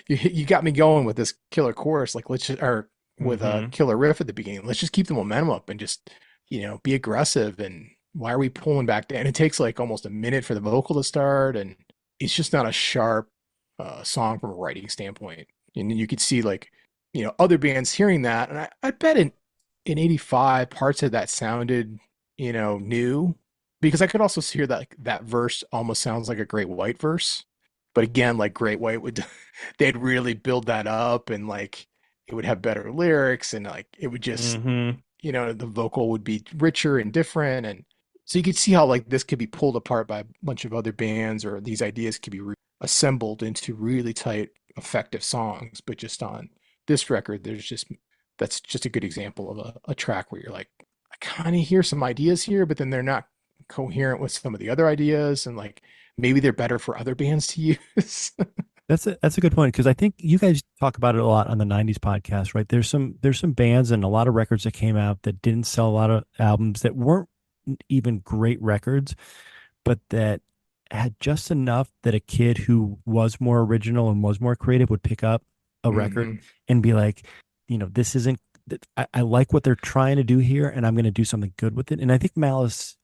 S4: you got me going with this killer chorus, like with a killer riff at the beginning. Let's just keep the momentum up and just, be aggressive. And why are we pulling back down? And it takes like almost a minute for the vocal to start, and it's just not a sharp song from a writing standpoint. And then you could see like, other bands hearing that, and I bet in 85 parts of that sounded, new, because I could also hear that like, that verse almost sounds like a Great White verse, but again, like Great White would they'd really build that up and like it would have better lyrics and like it would just
S2: Mm-hmm.
S4: the vocal would be richer and different, and so you could see how like this could be pulled apart by a bunch of other bands, or these ideas could be assembled into really tight, effective songs. But just on this record, that's just a good example of a track where you're like, I kind of hear some ideas here, but then they're not coherent with some of the other ideas, and like maybe they're better for other bands to use.
S3: That's a good point, because I think you guys talk about it a lot on the '90s podcast, right? There's some bands and a lot of records that came out that didn't sell a lot of albums, that weren't even great records, but that had just enough that a kid who was more original and was more creative would pick up a record
S4: Hmm.
S3: and be like, this isn't. I like what they're trying to do here, and I'm going to do something good with it. And I think Malice,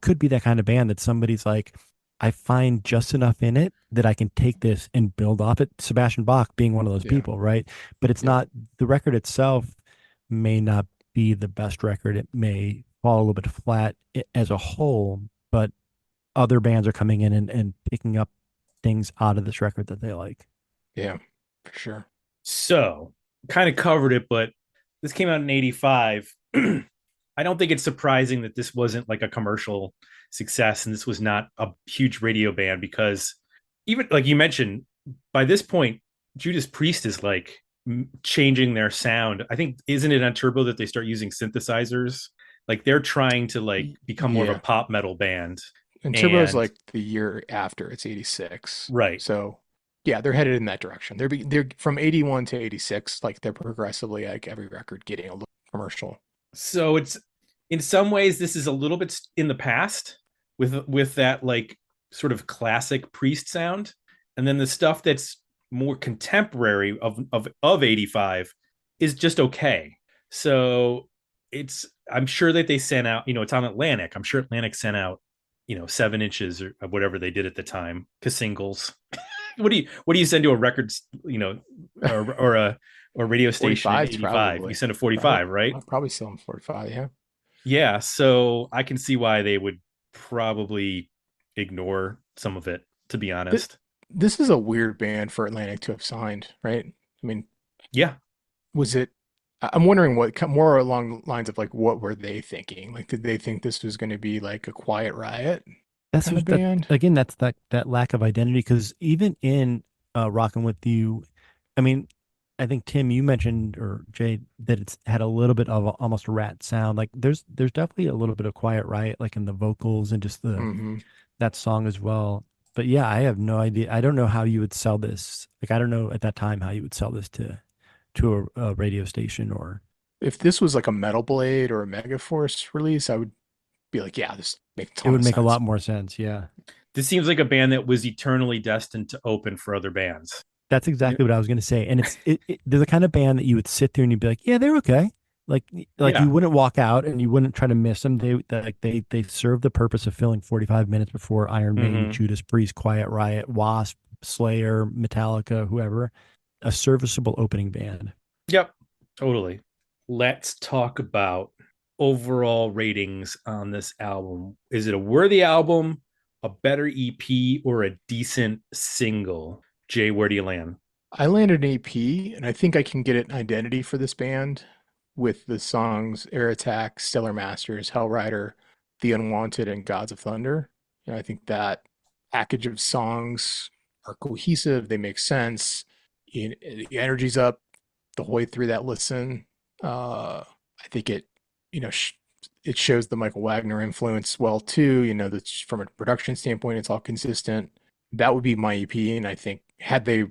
S3: could be that kind of band that somebody's like, I find just enough in it that I can take this and build off it. Sebastian Bach being one of those
S4: Yeah.
S3: people, right? But it's
S4: Yep.
S3: not, the record itself may not be the best record. It may fall a little bit flat as a whole, but other bands are coming in and picking up things out of this record that they like.
S4: Yeah, for sure.
S2: So, kind of covered it, but this came out in 85. I don't think it's surprising that this wasn't like a commercial success and this was not a huge radio band, because even like you mentioned, by this point, Judas Priest is like changing their sound. I think, isn't it on Turbo that they start using synthesizers? Like they're trying to like become more of a
S4: Yeah.
S2: pop metal band.
S4: And Turbo's
S2: And
S4: like the year after, it's 86.
S2: right.
S4: So yeah, they're headed in that direction. They're from 81 to 86, like they're progressively like every record getting a little commercial.
S2: So it's, in some ways this is a little bit in the past with that like sort of classic Priest sound, and then the stuff that's more contemporary of 85 is just okay. So it's, I'm sure that they sent out, it's on Atlantic, I'm sure Atlantic sent out 7 inches or whatever they did at the time, singles. What do you send to a records, or a radio station in
S4: 45s
S2: 85? You
S4: probably.
S2: send a
S4: Probably,
S2: 45, right?
S4: I'll probably sell them 45, yeah.
S2: Yeah, so I can see why they would probably ignore some of it, to be
S4: Th-
S2: honest.
S4: This is a weird band for Atlantic to have signed, right? I mean,
S2: Yeah.
S4: was it I'm wondering what more along the lines of like what were they thinking? Like did they think this was going to be like a Quiet Riot
S3: That's
S4: kind of
S3: what that
S4: band?
S3: again. That's that lack of identity. Because even in "Rockin' With You," I mean, I think Tim, you mentioned, or Jay, that it's had a little bit of almost a Rat sound. Like there's definitely a little bit of Quiet Riot, like in the vocals and just the
S4: Hmm.
S3: that song as well. But yeah, I have no idea. I don't know how you would sell this. Like I don't know at that time how you would sell this to a radio station, or
S4: If this was like a Metal Blade or a Megaforce release, I would be like, yeah, this makes a
S3: it
S4: ton
S3: would
S4: of
S3: make a
S4: sense.
S3: lot more sense. Yeah.
S2: This seems like a band that was eternally destined to open for other bands.
S3: That's
S2: You know?
S3: exactly what I was going to say. And they're the kind of band that you would sit there and you'd be like, yeah, they're okay. Like you
S2: Yeah.
S3: wouldn't walk out and you wouldn't try to miss them. They serve the purpose of filling 45 minutes before Iron Maiden,
S2: Hmm.
S3: Judas Priest, Quiet Riot, Wasp, Slayer, Metallica, whoever. A serviceable opening band.
S2: Yep. Totally. Let's talk about overall ratings on this album. Is it a worthy album, a better EP, or a decent single? Jay, where do you land?
S4: I landed an EP, and I think I can get an identity for this band with the songs Air Attack, Stellar Masters, Hellrider, The Unwanted, and Gods of Thunder. And I think that package of songs are cohesive, they make sense, the energy's up the whole way through that listen. I think you know, sh it shows the Michael Wagner influence well too. That's from a production standpoint, it's all consistent. That would be my EP, and I think had they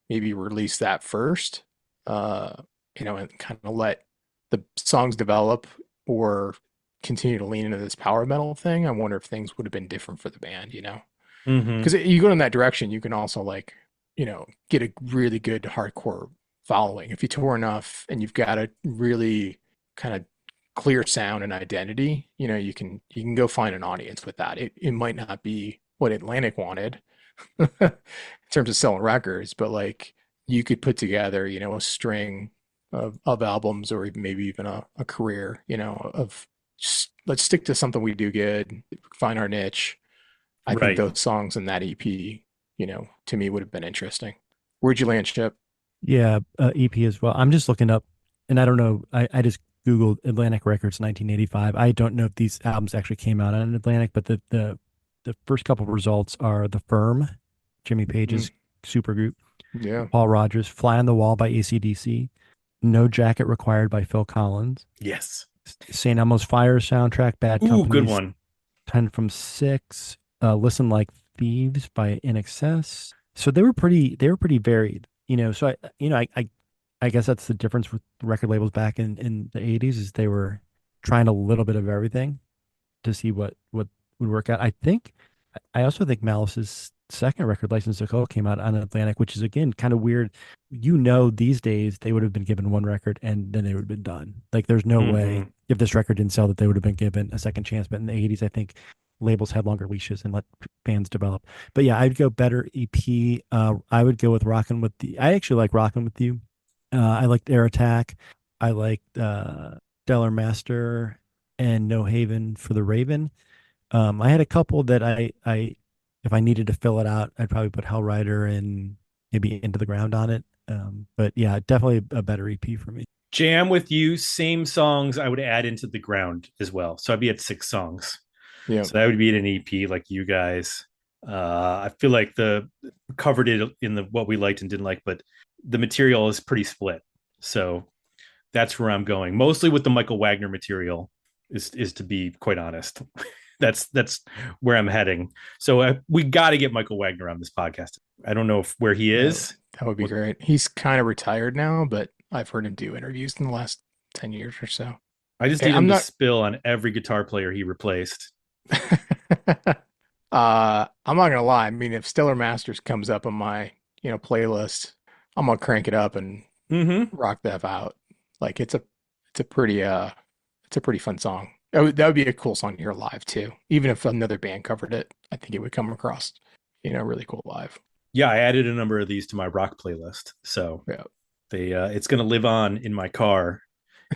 S4: maybe release that first, uh, and kind of let the songs develop or continue to lean into this power metal thing. I wonder if things would have been different for the band.
S2: Mm-hmm.
S4: Because you go in that direction, you can also like, get a really good hardcore following. If you tour enough and you've got a really kind of clear sound and identity, you can go find an audience with that. It might not be what Atlantic wanted in terms of selling records, but like you could put together, a string of albums or maybe even a career, of just let's stick to something we do good, find our niche. I think
S2: Right.
S4: those songs in that EP, to me would have been interesting. Where'd you land, Chip?
S3: Yeah, EP as well. I'm just looking up, and I don't know. I just Googled Atlantic Records 1985. I don't know if these albums actually came out on Atlantic, but the first couple of results are The Firm, Jimmy Page's supergroup,
S4: Yeah.
S3: Paul Rogers, Fly on the Wall by AC/DC, No Jacket Required by Phil Collins,
S2: Yes.
S3: St. Elmo's Fire soundtrack, Bad
S2: Ooh,
S3: Company's
S2: good one.
S3: 10 from 6, Listen Like Thieves by In Excess. So they were pretty varied, So I guess that's the difference with record labels back in the 80s is they were trying a little bit of everything to see what would work out. I also think Malice's second record, License to Kill, came out on Atlantic, which is again kind of weird. These days they would have been given one record and then they would have been done. Like there's no way if this record didn't sell that they would have been given a second chance. But in the 80s, I think labels had longer leashes and let fans develop. But yeah, I'd go better EP. I would go with Rockin' With You. I actually like Rockin' With You. I liked Air Attack. I liked Stellar Master and No Haven for the Raven. I had a couple that I if I needed to fill it out, I'd probably put Hellrider and maybe Into the Ground on it. But yeah, definitely a better EP for me.
S2: Jam With You, same songs I would add Into the Ground as well. So I'd be at 6 songs.
S4: Yeah.
S2: So that would be an EP like you guys. I feel like the covered it in the what we liked and didn't like, but the material is pretty split. So that's where I'm going. Mostly with the Michael Wagner material is to be quite honest. That's where I'm heading. So we got to get Michael Wagner on this podcast. I don't know where he is.
S4: That would be great. He's kind of retired now, but I've heard him do interviews in the last 10 years or so.
S2: I just need him to spill on every guitar player he replaced.
S4: I'm not gonna lie. I mean, if Stellar Masters comes up on my playlist, I'm gonna crank it up and rock that out. Like it's a pretty fun song. That would be a cool song to hear live too. Even if another band covered it, I think it would come across really cool live.
S2: Yeah, I added a number of these to my rock playlist, so
S4: yeah.
S2: It's gonna live on in my car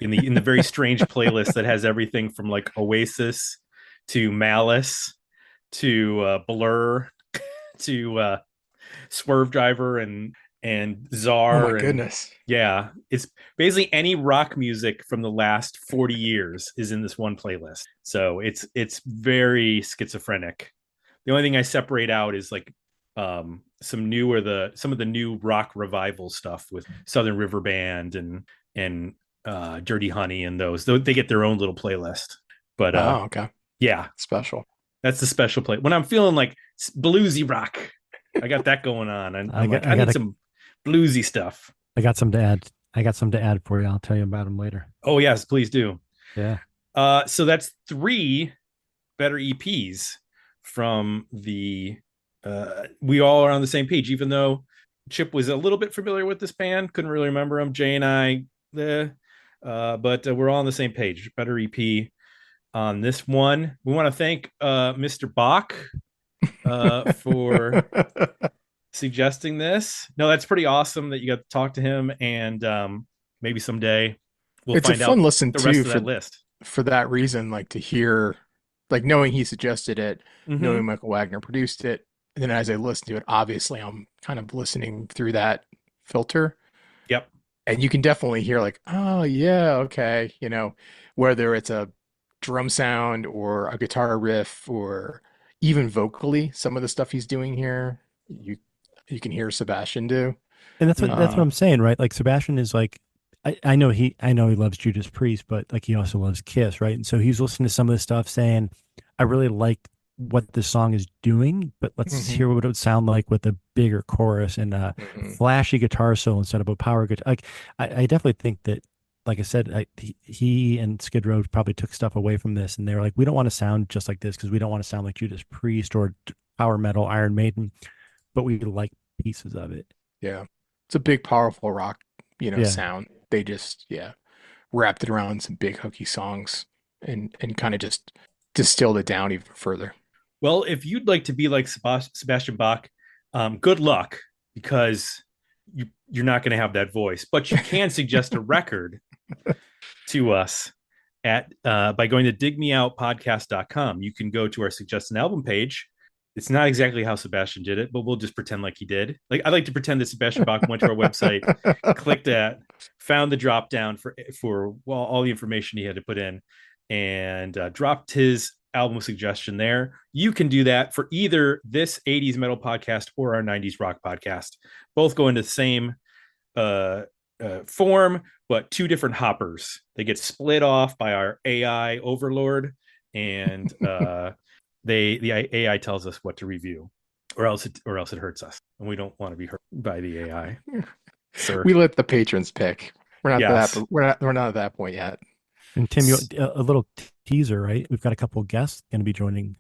S2: in the very strange playlist that has everything from like Oasis to Malice to Blur to Swerve Driver and Czar.
S4: Oh my goodness.
S2: Yeah, it's basically any rock music from the last 40 years is in this one playlist. So it's very schizophrenic. The only thing I separate out is like some of the new rock revival stuff with Southern River Band and Dirty Honey and those. They get their own little playlist. But
S4: okay.
S2: Yeah.
S4: Special.
S2: That's the special play. When I'm feeling like bluesy rock, I got that going on. I need some bluesy stuff.
S3: I got some to add for you. I'll tell you about them later.
S2: Oh yes, please do.
S3: Yeah.
S2: So that's 3 better EPs from the we all are on the same page, even though Chip was a little bit familiar with this band, couldn't really remember them. Jay and I, but we're all on the same page. Better EP on this one. We want to thank Mr. Bach for suggesting this. No, that's pretty awesome that you got to talk to him, and maybe someday we'll
S4: it's
S2: find
S4: a fun
S2: out
S4: listen
S2: the rest
S4: too
S2: of that list.
S4: For that reason, like to hear, like knowing he suggested it, knowing Michael Wagner produced it, and then as I listen to it, obviously I'm kind of listening through that filter.
S2: Yep.
S4: And you can definitely hear like, oh yeah, okay, whether it's a drum sound or a guitar riff or even vocally, some of the stuff he's doing here, you can hear Sebastian do.
S3: And that's what I'm saying, right? Like Sebastian is like, I know he loves Judas Priest, but like he also loves Kiss, right? And so he's listening to some of this stuff saying, I really like what this song is doing, but let's hear what it would sound like with a bigger chorus and a flashy guitar solo instead of a power guitar. Like I definitely think that, like I said, he and Skid Row probably took stuff away from this, and they were like, we don't want to sound just like this because we don't want to sound like Judas Priest or power metal Iron Maiden, but we like pieces of it.
S4: Yeah, it's a big, powerful rock, sound. They just wrapped it around some big hooky songs and kind of just distilled it down even further.
S2: Well, if you'd like to be like Sebastian Bach, good luck, because you're not going to have that voice, but you can suggest a record to us by going to digmeoutpodcast.com. You can go to our suggest an album page. It's not exactly how Sebastian did it, but we'll just pretend like he did. Like I like to pretend that Sebastian Bach went to our website, clicked that, found the drop down for all the information he had to put in, and dropped his album suggestion there. You can do that for either this 80s metal podcast or our 90s rock podcast. Both go into the same form, but two different hoppers. They get split off by our AI overlord, and the AI tells us what to review, or else it hurts us, and we don't want to be hurt by the AI. Sir,
S4: we let the patrons pick. We're not
S2: Yes.
S4: we're not at that point yet.
S3: And Tim, a little teaser, right? We've got a couple of guests going to be joining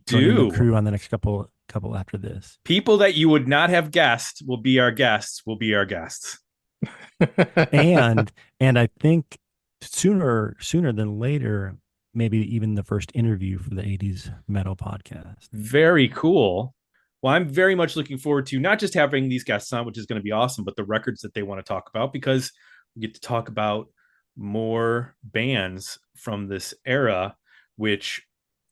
S2: joining
S3: the crew on the next couple after this.
S2: people that you would not have guessed will be our guests.
S3: and I think sooner than later, maybe even the first interview for the 80s metal podcast.
S2: Very cool. Well, I'm very much looking forward to not just having these guests on, which is going to be awesome, but the records that they want to talk about, because we get to talk about more bands from this era, which,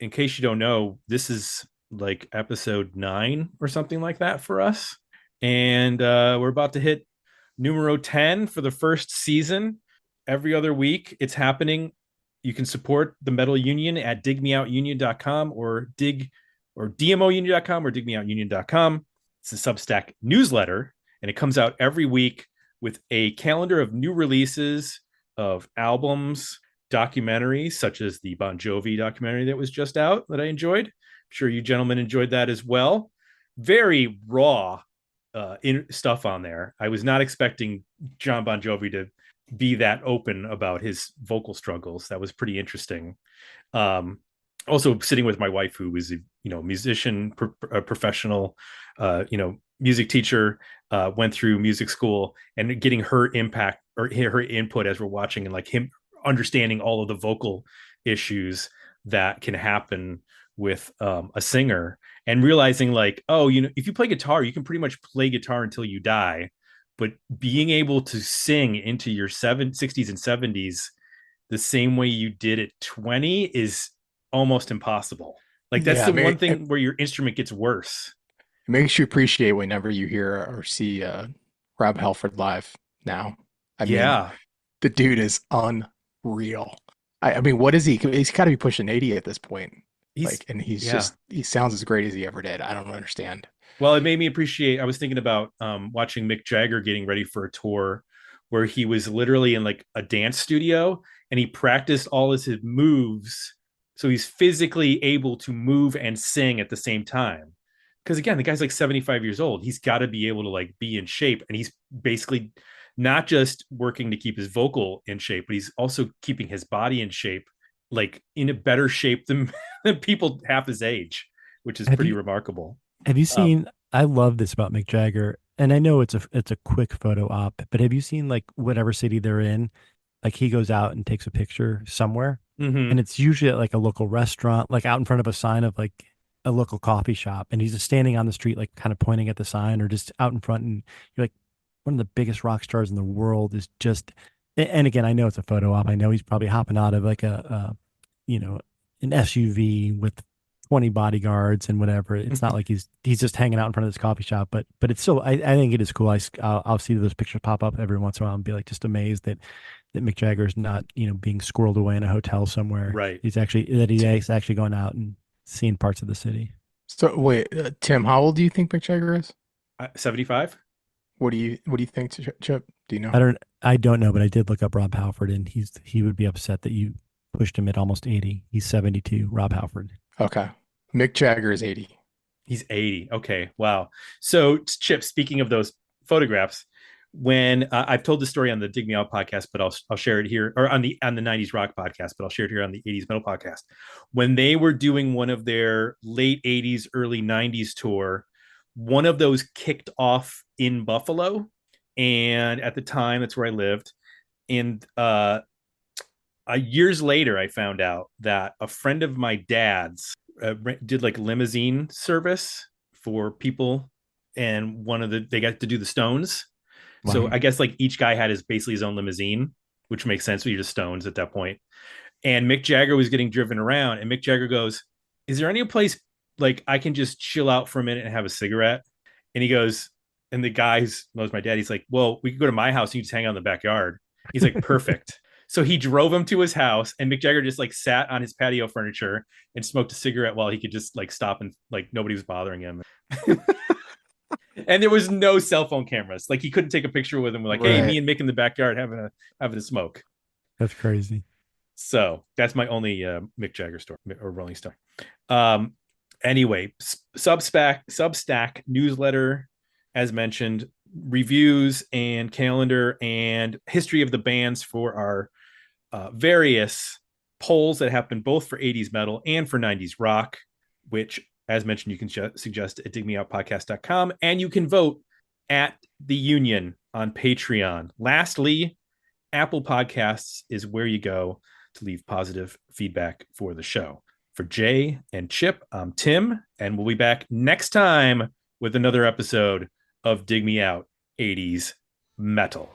S2: in case you don't know, this is like episode 9 or something like that for us. And we're about to hit numero 10 for the first season. Every other week it's happening. You can support the Metal Union at digmeoutunion.com or dmounion.com or digmeoutunion.com. It's a Substack newsletter, and it comes out every week with a calendar of new releases of albums, documentaries, such as the Bon Jovi documentary that was just out that I enjoyed. I'm sure you gentlemen enjoyed that as well. Very raw stuff on there. I was not expecting John Bon Jovi to be that open about his vocal struggles. That was pretty interesting. Also sitting with my wife, who is a musician, professional, music teacher, went through music school, and getting her impact or her input as we're watching, and like him understanding all of the vocal issues that can happen with a singer, and realizing like, oh, if you play guitar, you can pretty much play guitar until you die, but being able to sing into your 60s and 70s the same way you did at 20 is almost impossible. Like that's one thing where your instrument gets worse.
S4: It makes you appreciate whenever you hear or see Rob Halford live now. I mean, the dude is unreal. I mean, what is he? He's got to be pushing 80 at this point. He sounds as great as he ever did. I don't understand.
S2: Well, it made me appreciate, I was thinking about watching Mick Jagger getting ready for a tour where he was literally in like a dance studio, and he practiced all his moves. So he's physically able to move and sing at the same time. Because again, the guy's like 75 years old. He's got to be able to like be in shape. And he's basically not just working to keep his vocal in shape, but he's also keeping his body in shape, like in a better shape than people half his age, which is pretty remarkable.
S3: Have you seen, I love this about Mick Jagger, and I know it's a quick photo op, but have you seen like whatever city they're in, like he goes out and takes a picture somewhere, and it's usually at like a local restaurant, like out in front of a sign of like a local coffee shop, and he's just standing on the street, like kind of pointing at the sign, or just out in front, and you're like, one of the biggest rock stars in the world is just, and again, I know it's a photo op. I know he's probably hopping out of like an SUV with 20 bodyguards and whatever. It's not like he's just hanging out in front of this coffee shop, but it's still, I think it is cool. I'll see those pictures pop up every once in a while and be like just amazed that Mick Jagger's not, being squirreled away in a hotel somewhere.
S2: Right.
S3: He's actually going out and seeing parts of the city.
S4: So wait, Tim, how old do you think Mick Jagger is?
S2: 75.
S4: What do you think, Chip? Do you know?
S3: I don't know, but I did look up Rob Halford, and he would be upset that you pushed him at almost 80. He's 72, Rob Halford.
S4: Okay. Mick Jagger is 80.
S2: He's 80. Okay. Wow. So Chip, speaking of those photographs, when I've told the story on the Dig Me Out podcast, but I'll share it here, or on the 90s rock podcast, but I'll share it here on the 80s metal podcast. When they were doing one of their late 80s, early 90s tour, one of those kicked off in Buffalo. And at the time, that's where I lived. And years later, I found out that a friend of my dad's did like limousine service for people, and they got to do the Stones. Wow. So I guess like each guy had basically his own limousine, which makes sense. You're just Stones at that point. And Mick Jagger was getting driven around, and Mick Jagger goes, "Is there any place like I can just chill out for a minute and have a cigarette?" And he goes, and the guy who knows my dad, he's like, "Well, we could go to my house and you just hang out in the backyard." He's like, "Perfect." So he drove him to his house, and Mick Jagger just like sat on his patio furniture and smoked a cigarette while he could just like stop and like nobody was bothering him. And there was no cell phone cameras. Like he couldn't take a picture with him. Like, hey, me and Mick in the backyard having a smoke.
S3: That's crazy.
S2: So that's my only Mick Jagger story or Rolling Stone. Anyway, Substack newsletter, as mentioned, reviews and calendar and history of the bands for our various polls that happen both for 80s metal and for 90s rock, which, as mentioned, you can suggest at digmeoutpodcast.com, and you can vote at the Union on Patreon. Lastly, Apple Podcasts is where you go to leave positive feedback for the show. For Jay and Chip, I'm Tim, and we'll be back next time with another episode of Dig Me Out 80s Metal.